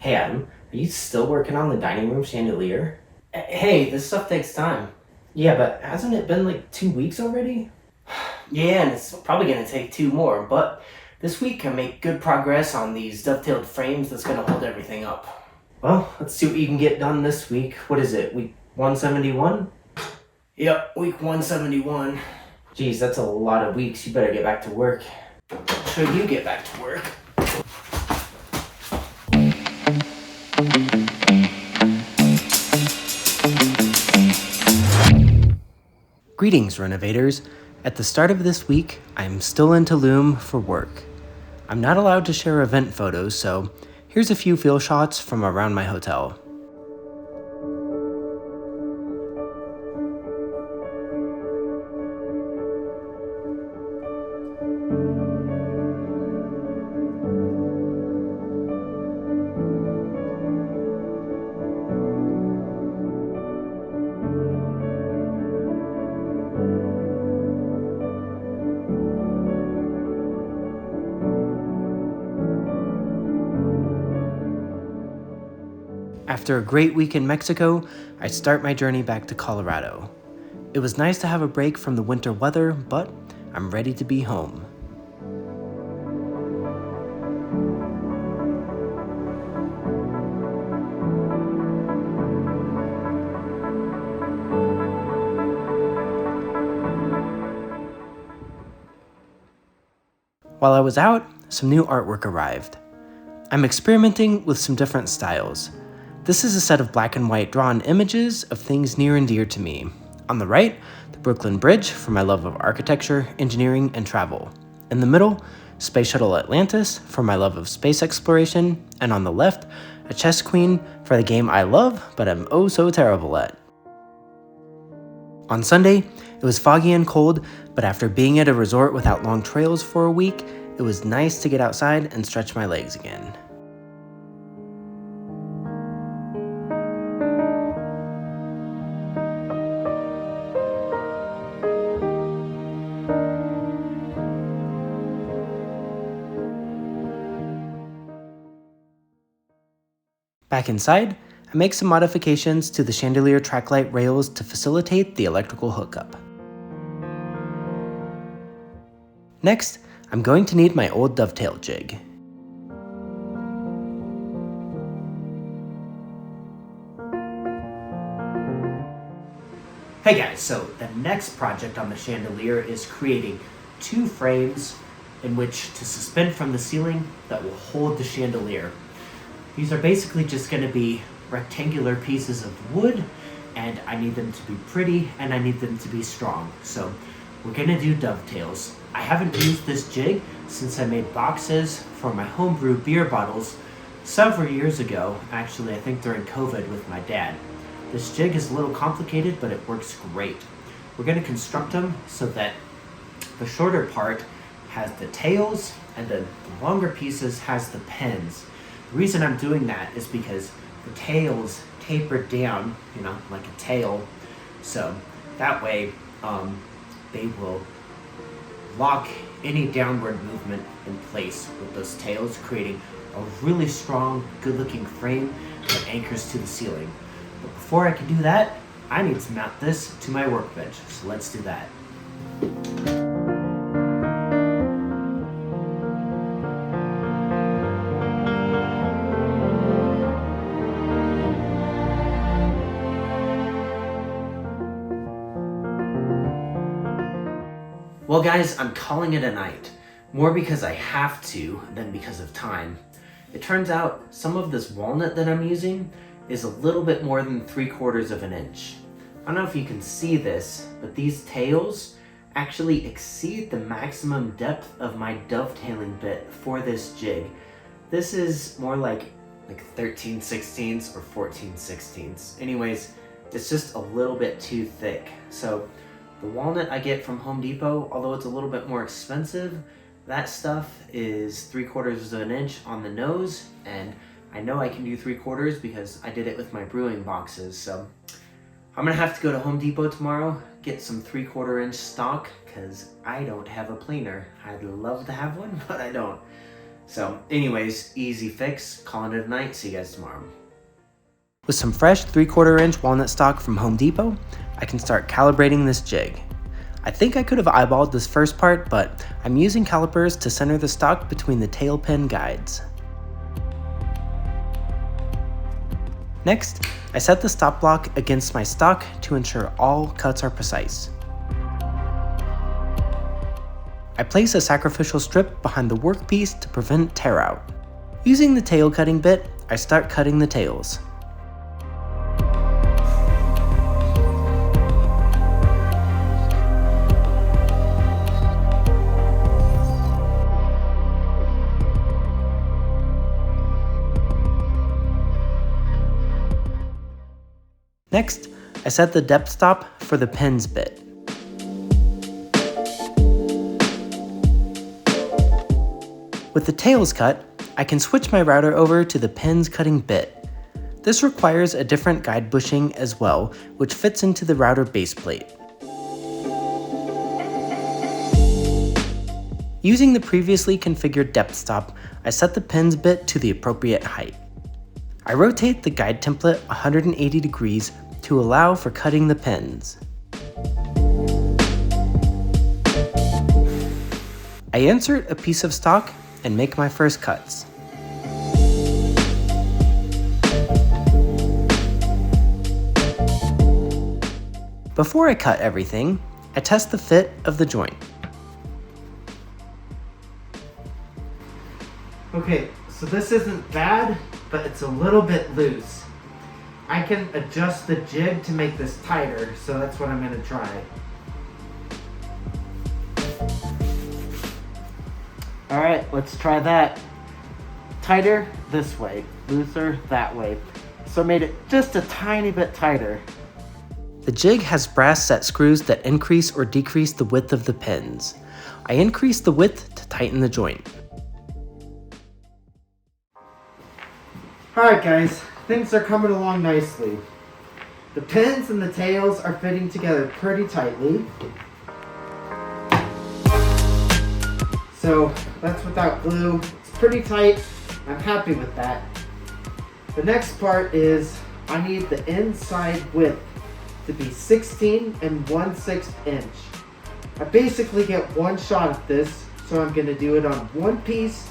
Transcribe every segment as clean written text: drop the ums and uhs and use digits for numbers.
Hey Adam, are you still working on the dining room chandelier? Hey, this stuff takes time. Yeah, but hasn't it been like 2 weeks already? Yeah, and it's probably gonna take two more, but this week I make good progress on these dovetailed frames that's gonna hold everything up. Well, let's see what you can get done this week. What is it, week 171? Yep, week 171. Geez, that's a lot of weeks. You better get back to work. So you get back to work. Greetings, renovators. At the start of this week, I am still in Tulum for work. I'm not allowed to share event photos, so here's a few field shots from around my hotel. After a great week in Mexico, I start my journey back to Colorado. It was nice to have a break from the winter weather, but I'm ready to be home. While I was out, some new artwork arrived. I'm experimenting with some different styles. This is a set of black and white drawn images of things near and dear to me. On the right, the Brooklyn Bridge for my love of architecture, engineering, and travel. In the middle, Space Shuttle Atlantis for my love of space exploration, and on the left, a chess queen for the game I love but am oh so terrible at. On Sunday, it was foggy and cold, but after being at a resort without long trails for a week, it was nice to get outside and stretch my legs again. Back inside, I make some modifications to the chandelier tracklight rails to facilitate the electrical hookup. Next, I'm going to need my old dovetail jig. Hey guys, so the next project on the chandelier is creating two frames in which to suspend from the ceiling that will hold the chandelier. These are basically just going to be rectangular pieces of wood, and I need them to be pretty and I need them to be strong. So we're going to do dovetails. I haven't used this jig since I made boxes for my homebrew beer bottles several years ago, actually I think during COVID with my dad. This jig is a little complicated, but it works great. We're going to construct them so that the shorter part has the tails and the longer pieces has the pins. The reason I'm doing that is because the tails taper down, like a tail. So that way they will lock any downward movement in place with those tails, creating a really strong, good-looking frame that anchors to the ceiling. But before I can do that, I need to mount this to my workbench. So let's do that. Well guys, I'm calling it a night. More because I have to than because of time. It turns out some of this walnut that I'm using is a little bit more than 3/4 of an inch. I don't know if you can see this, but these tails actually exceed the maximum depth of my dovetailing bit for this jig. This is more like 13/16 or 14/16. Anyways, it's just a little bit too thick. So the walnut I get from Home Depot, although it's a little bit more expensive, that stuff is 3/4 of an inch on the nose, and I know I can do 3/4 because I did it with my brewing boxes. So I'm gonna have to go to Home Depot tomorrow, get some 3/4 inch stock, because I don't have a planer. I'd love to have one, but I don't. So anyways, easy fix, calling it a night, see you guys tomorrow. With some fresh 3/4 inch walnut stock from Home Depot, I can start calibrating this jig. I think I could have eyeballed this first part, but I'm using calipers to center the stock between the tail pin guides. Next, I set the stop block against my stock to ensure all cuts are precise. I place a sacrificial strip behind the workpiece to prevent tear out. Using the tail cutting bit, I start cutting the tails. Next, I set the depth stop for the pins bit. With the tails cut, I can switch my router over to the pins cutting bit. This requires a different guide bushing as well, which fits into the router base plate. Using the previously configured depth stop, I set the pins bit to the appropriate height. I rotate the guide template 180 degrees to allow for cutting the pins. I insert a piece of stock and make my first cuts. Before I cut everything, I test the fit of the joint. Okay, so this isn't bad, but it's a little bit loose. I can adjust the jig to make this tighter, so that's what I'm gonna try. All right, let's try that. Tighter this way, looser that way. So I made it just a tiny bit tighter. The jig has brass set screws that increase or decrease the width of the pins. I increase the width to tighten the joint. Alright guys, things are coming along nicely. The pins and the tails are fitting together pretty tightly. So that's without glue. It's pretty tight. I'm happy with that. The next part is I need the inside width to be 16 1/6 inch. I basically get one shot at this, so I'm gonna do it on one piece.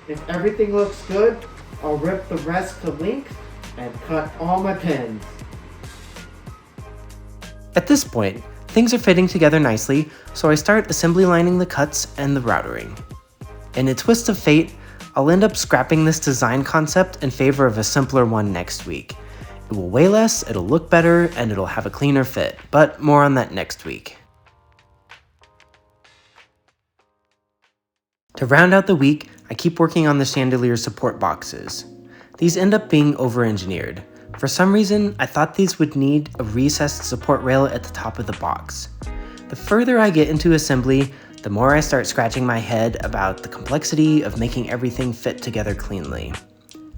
If everything looks good, I'll rip the rest to length and cut all my pins. At this point, things are fitting together nicely, so I start assembly lining the cuts and the routering. In a twist of fate, I'll end up scrapping this design concept in favor of a simpler one next week. It will weigh less, it'll look better, and it'll have a cleaner fit, but more on that next week. To round out the week, I keep working on the chandelier support boxes. These end up being over-engineered. For some reason, I thought these would need a recessed support rail at the top of the box. The further I get into assembly, the more I start scratching my head about the complexity of making everything fit together cleanly.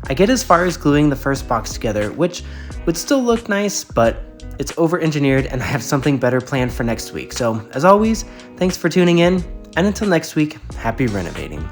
I get as far as gluing the first box together, which would still look nice, but it's over-engineered and I have something better planned for next week. So, as always, thanks for tuning in, and until next week, happy renovating.